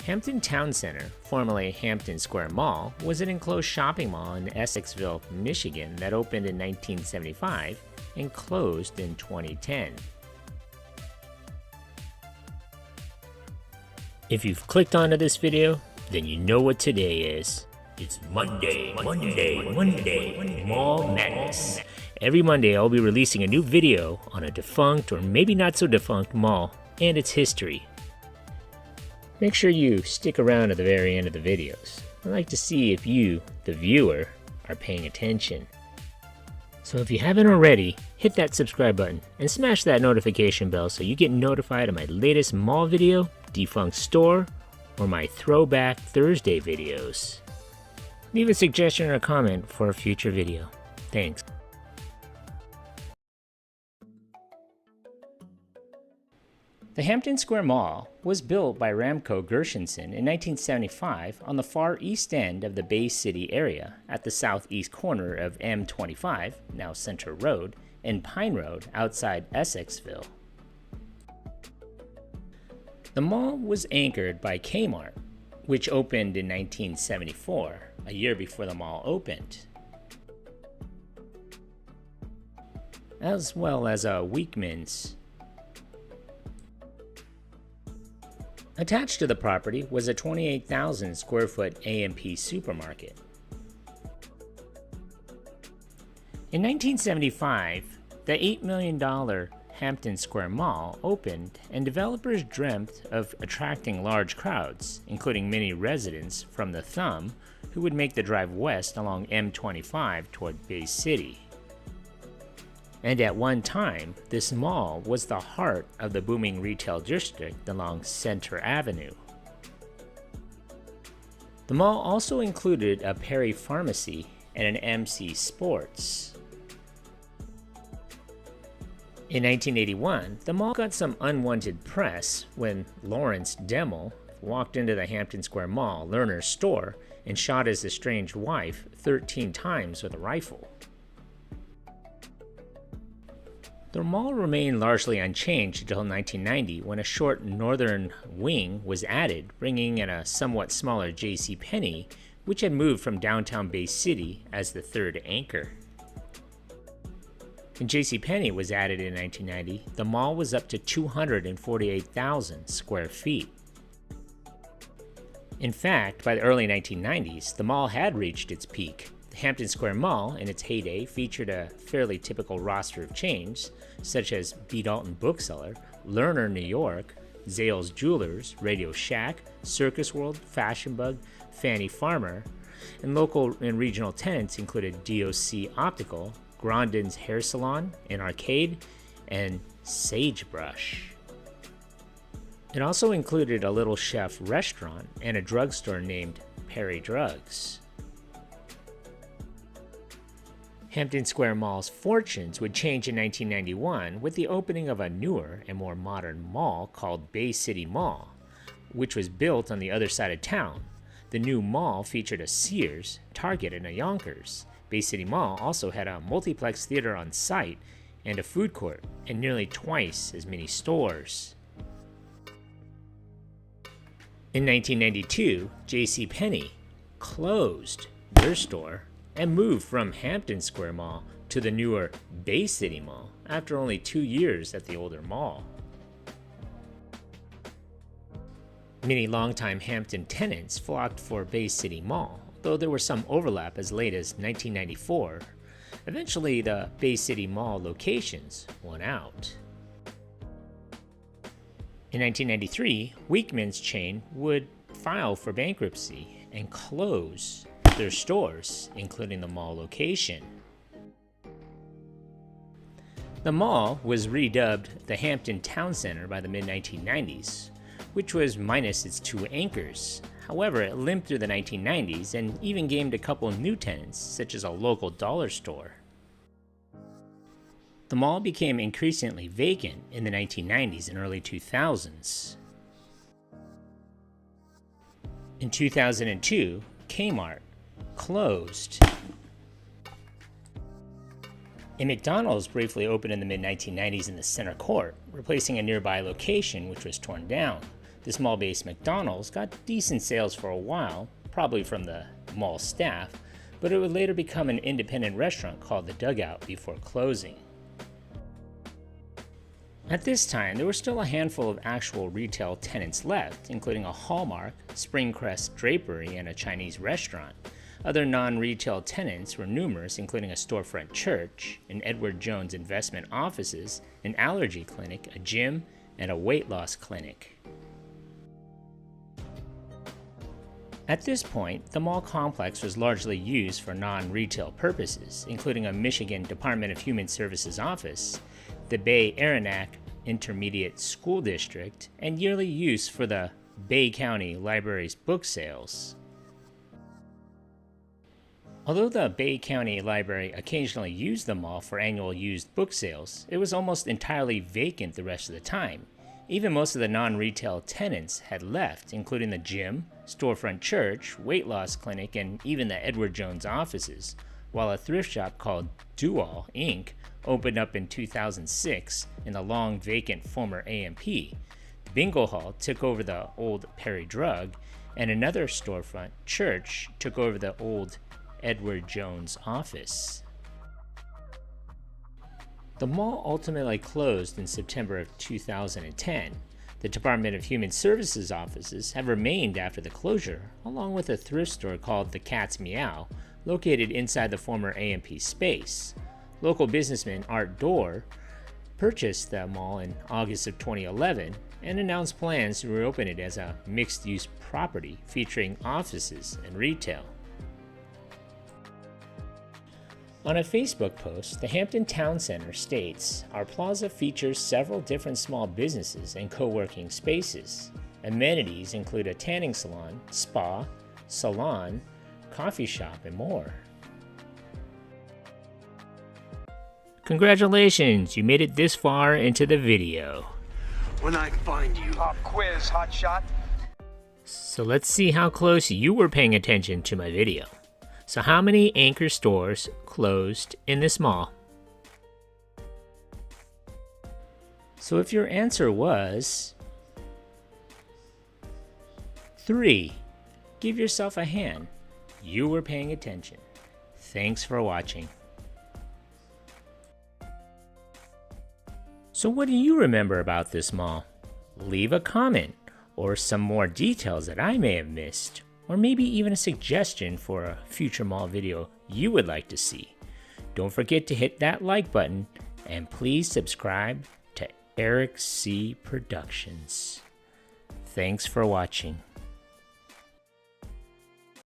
Hampton Towne Centre, formerly Hampton Square Mall, was an enclosed shopping mall in Essexville, Michigan that opened in 1975 and closed in 2010. If you've clicked onto this video, then you know what today is. It's Monday, Mall Madness. Every Monday I'll be releasing a new video on a defunct or maybe not so defunct mall and its history. Make sure you stick around to the very end of the videos. I'd like to see if you, the viewer, are paying attention. So if you haven't already, hit that subscribe button and smash that notification bell so you get notified of my latest mall video, defunct store, or my Throwback Thursday videos. Leave a suggestion or a comment for a future video. Thanks. The Hampton Square Mall was built by Ramco Gershenson in 1975 on the far east end of the Bay City area at the southeast corner of M25, now Center Road, and Pine Road outside Essexville. The mall was anchored by Kmart, which opened in 1974, a year before the mall opened, as well as a Weekman's. Attached to the property was a 28,000 square foot A&P supermarket. In 1975, the $8 million Hampton Square Mall opened, and developers dreamt of attracting large crowds, including many residents from the Thumb who would make the drive west along M25 toward Bay City. And at one time, this mall was the heart of the booming retail district along Center Avenue. The mall also included a Perry Pharmacy and an MC Sports. In 1981, the mall got some unwanted press when Lawrence Demmel walked into the Hampton Square Mall Lerner's store and shot his estranged wife 13 times with a rifle. The mall remained largely unchanged until 1990 when a short northern wing was added, bringing in a somewhat smaller JCPenney, which had moved from downtown Bay City as the third anchor. When JCPenney was added in 1990, the mall was up to 248,000 square feet. In fact, by the early 1990s, the mall had reached its peak. The Hampton Square Mall, in its heyday, featured a fairly typical roster of chains, such as B. Dalton Bookseller, Lerner New York, Zales Jewelers, Radio Shack, Circus World, Fashion Bug, Fannie Farmer, and local and regional tenants included DOC Optical, Grondin's Hair Salon, an arcade, and Sagebrush. It also included a Little Chef restaurant and a drugstore named Perry Drugs. Hampton Square Mall's fortunes would change in 1991 with the opening of a newer and more modern mall called Bay City Mall, which was built on the other side of town. The new mall featured a Sears, Target, and a Yonkers. Bay City Mall also had a multiplex theater on site and a food court, and nearly twice as many stores. In 1992, JCPenney closed their store and moved from Hampton Square Mall to the newer Bay City Mall after only 2 years at the older mall. Many longtime Hampton tenants flocked for Bay City Mall, though there was some overlap as late as 1994. Eventually, the Bay City Mall locations won out. In 1993, Weekman's chain would file for bankruptcy and close their stores, including the mall location. The mall was redubbed the Hampton Towne Centre by the mid-1990s, which was minus its two anchors. However, it limped through the 1990s and even gained a couple new tenants, such as a local dollar store. The mall became increasingly vacant in the 1990s and early 2000s. In 2002, Kmart closed. A McDonald's briefly opened in the mid-1990s in the center court, replacing a nearby location which was torn down. This mall-based McDonald's got decent sales for a while, probably from the mall staff, but it would later become an independent restaurant called The Dugout before closing. At this time, there were still a handful of actual retail tenants left, including a Hallmark, Springcrest Drapery, and a Chinese restaurant. Other non-retail tenants were numerous, including a storefront church, an Edward Jones investment offices, an allergy clinic, a gym, and a weight loss clinic. At this point, the mall complex was largely used for non-retail purposes, including a Michigan Department of Human Services office, the Bay Aranac Intermediate School District, and yearly use for the Bay County Library's book sales. Although the Bay County Library occasionally used the mall for annual used book sales, it was almost entirely vacant the rest of the time. Even most of the non-retail tenants had left, including the gym, storefront church, weight loss clinic, and even the Edward Jones offices, while a thrift shop called Dual Inc. opened up in 2006 in the long vacant former AMP. The bingo hall took over the old Perry Drug, and another storefront church took over the old Edward Jones office. The mall ultimately closed in September of 2010. The Department of Human Services offices have remained after the closure, along with a thrift store called The Cat's Meow, located inside the former AMP space. Local businessman Art Dore purchased the mall in August of 2011 and announced plans to reopen it as a mixed-use property featuring offices and retail. On a Facebook post, the Hampton Towne Centre states, "Our plaza features several different small businesses and co-working spaces. Amenities include a tanning salon, spa, salon, coffee shop, and more." Congratulations, you made it this far into the video. When I find you. Pop quiz, hotshot. So let's see how close you were paying attention to my video. So how many anchor stores closed in this mall? So if your answer was 3, give yourself a hand. You were paying attention. Thanks for watching. So what do you remember about this mall? Leave a comment or some more details that I may have missed, or maybe even a suggestion for a future mall video you would like to see. Don't forget to hit that like button, and please subscribe to Eric C. Productions. Thanks for watching.